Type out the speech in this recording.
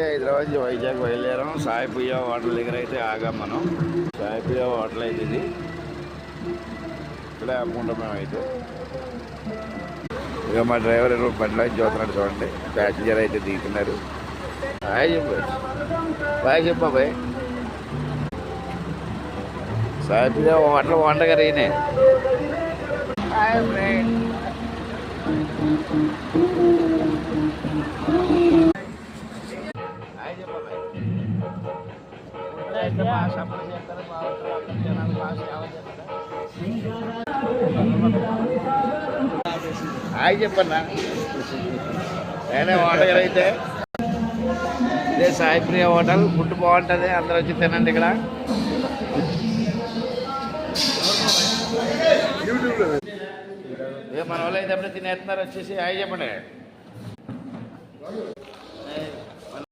హైదరాబాద్ నుంచి వైజాగ్ బయలుదేరాం. సాయి ప్రియ హోటల్ దగ్గర అయితే ఆగాం మనం. సాయి ప్రియ హోటల్ అయితే ఇది ఇక్కడే అమ్ముకుంటాం మేము అయితే. ఇక మా డ్రైవర్ బండిలో చూస్తున్నాడు చూడండి. ప్యాసింజర్ అయితే దిగుతున్నారు. హాయ్ చెప్పు, బాయ్ చెప్పు బాయ్. సాయి ప్రియ హోటల్ వంటగారు ఈయనే. Hi friend. హాయ్ చెప్పన్నా. నేనే హోటల్ అయితే ఇదే సాయి ప్రియ హోటల్. ఫుడ్ బాగుంటుంది, అందరూ వచ్చి తినండి. ఇక్కడ ఇక మన వాళ్ళు అయితే ఎప్పుడైతే తినేస్తున్నారు వచ్చేసి హాయ్ చెప్పండి.